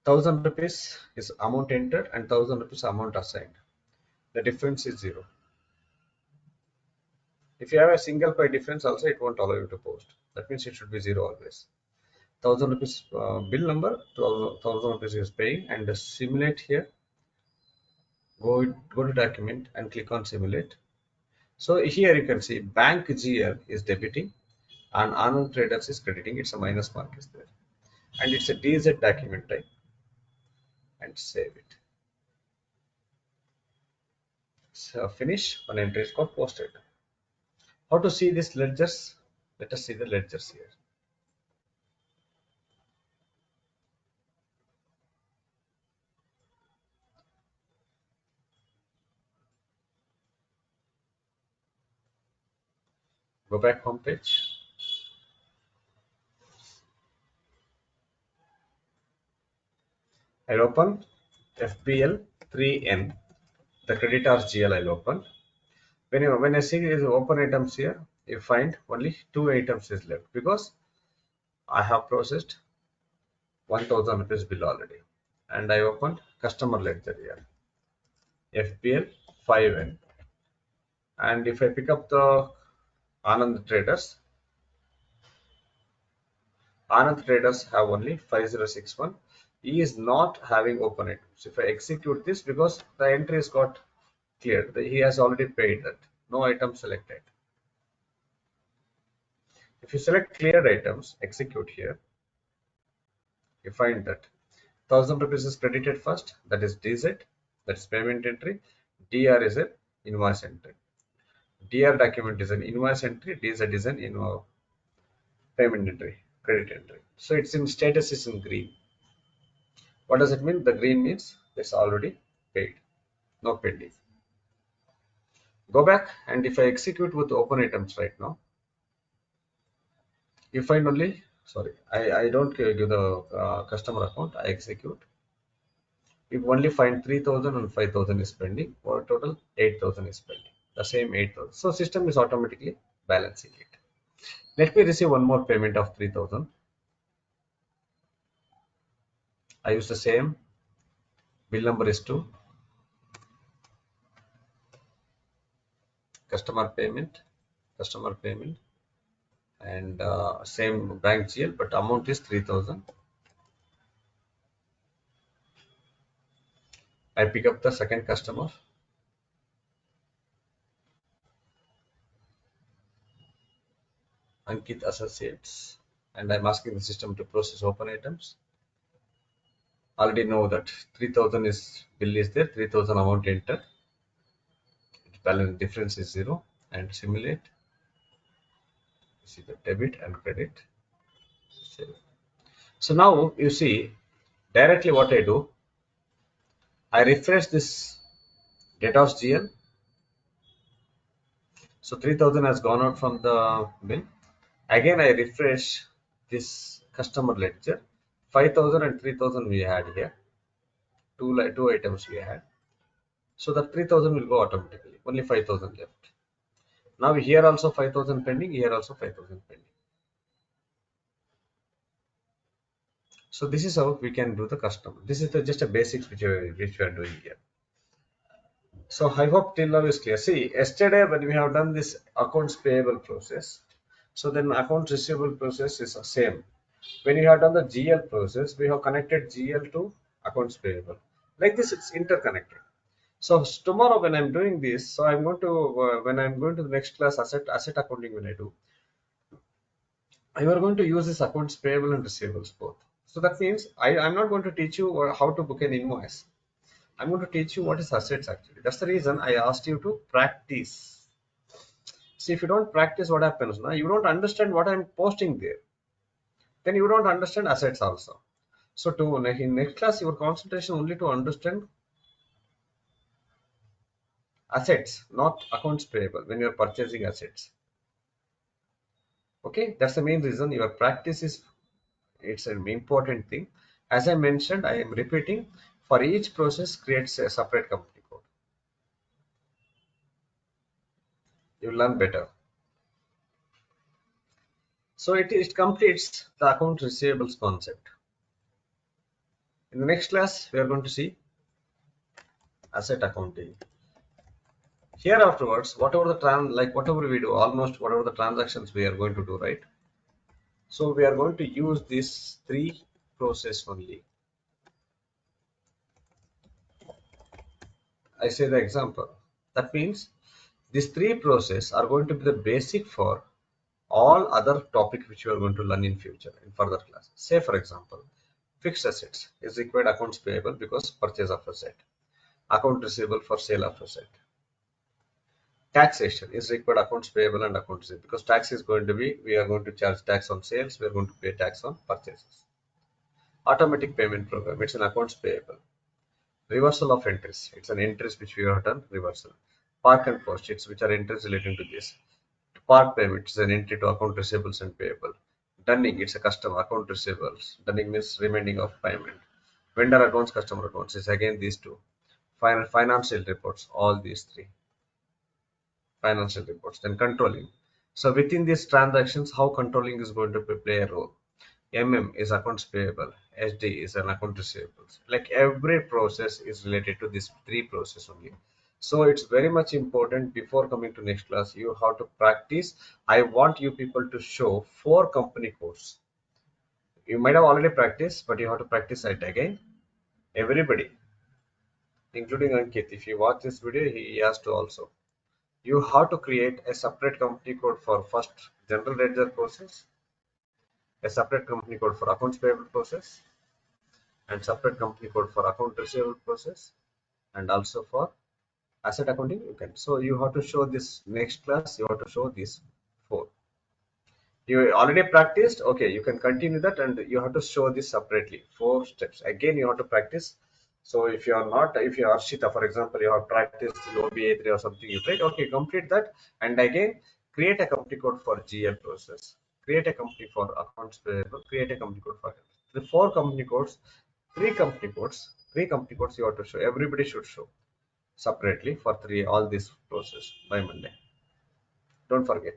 S2: 1000 rupees is amount entered and 1000 rupees amount assigned. The difference is 0. If you have a single pay difference also, it won't allow you to post. That means it should be 0 always. 1000 rupees bill number, 1000 rupees is paying, and simulate here. Go to document and click on simulate. So here you can see bank GL is debiting and Anand Traders is crediting. It's a minus mark is there. And it's a DZ document type. And save it. So finish, one entry is got posted. How to see these ledgers? Let us see the ledgers here. Go back home page. I'll open FBL 3N. The creditors GL I'll open. When I see is open items here, you find only 2 items is left because I have processed 1000 rupees bill already. And I opened customer ledger here. FBL 5N. And if I pick up the Anand Traders, Anand Traders have only 5061. He is not having open items. If I execute this, because the entry is got cleared, he has already paid that. No item selected. If you select cleared items, execute here, you find that 1000 rupees is credited first, that is DZ, that is payment entry. DR is an invoice entry. DR document is an invoice entry. DZ is an payment entry, credit entry. So it's in status is in green. What does it mean? The green means it's already paid, no pending. Go back, and if I execute with open items right now, you find only, sorry, I don't give the customer account, I execute. You only find 3000 and 5000 is pending, or total 8000 is pending. The same 8000. So system is automatically balancing it. Let me receive one more payment of 3000. I use the same bill number is 2, customer payment, and same bank GL, but amount is 3000. I pick up the second customer, Ankit Associates, and I'm asking the system to process open items. Already know that 3000 is bill is there, 3000 amount enter. Balance difference is 0, and simulate. See the debit and credit. So now you see directly what I do. I refresh this debtors GL. So 3000 has gone out from the bill. Again, I refresh this customer ledger. 5000 and 3000 we had here. Two items we had. So the 3000 will go automatically. Only 5000 left. Now here also 5000 pending. Here also 5000 pending. So this is how we can do the customer. This is just a basics which we are doing here. So I hope till now is clear. See, yesterday when we have done this accounts payable process, so then accounts receivable process is the same. When you have done the GL process, we have connected GL to accounts payable. Like this, it's interconnected. So tomorrow when I'm doing this, so I'm going to when I'm going to the next class asset accounting when I do, you are going to use this accounts payable and receivables both. So that means I'm not going to teach you how to book an invoice. I'm going to teach you what is assets actually. That's the reason I asked you to practice. See, if you don't practice, what happens now? You don't understand what I'm posting there. Then you don't understand assets also. So to in next class, your concentration only to understand assets, not accounts payable when you're purchasing assets. Okay, that's the main reason your practice is it's an important thing. As I mentioned, I am repeating, for each process creates a separate company code. You learn better. So it completes the account receivables concept. In the next class, we are going to see asset accounting. Here afterwards, whatever we do, almost whatever the transactions we are going to do, right? So we are going to use these three process only. I say the example. That means these three process are going to be the basic for all other topic which you are going to learn in future in further class. Say for example, fixed assets is required accounts payable because purchase of asset. Account receivable for sale of asset. Taxation is required accounts payable and accounts receivable because tax is going to be, we are going to charge tax on sales, we are going to pay tax on purchases. Automatic payment program, it's an accounts payable. Reversal of entries, it's an entries which we have done reversal. Park and post, it's which are entries relating to this. Part payment is an entry to account receivables and payable. Dunning, it's a customer account receivables. Dunning means remaining of payment. Vendor accounts, customer accounts is again these two. Financial reports, all these three. Financial reports, then controlling. So within these transactions, how controlling is going to play a role. is accounts payable, SD is an account receivables. Like every process is related to this three process only. So it's very much important before coming to next class, you have to practice. I want you people to show 4 company codes. You might have already practiced, but you have to practice it again. Everybody, including Ankit, if you watch this video, he has to also. You have to create a separate company code for first general ledger process, a separate company code for accounts payable process, and separate company code for account receivable process, and also for asset accounting you can. So you have to show this next class, you have to show these 4. You already practiced, okay, you can continue that, and you have to show this separately, 4 steps. Again, you have to practice. So if you are not, if you are Shita, for example, you have practiced in OBA3 or something, you tried, okay, complete that, and again, create a company code for GL process, create a company for accounts payable, create a company code for the 4 company codes, 3 company codes you have to show. Everybody should show separately for 3 all this process by Monday. Don't forget.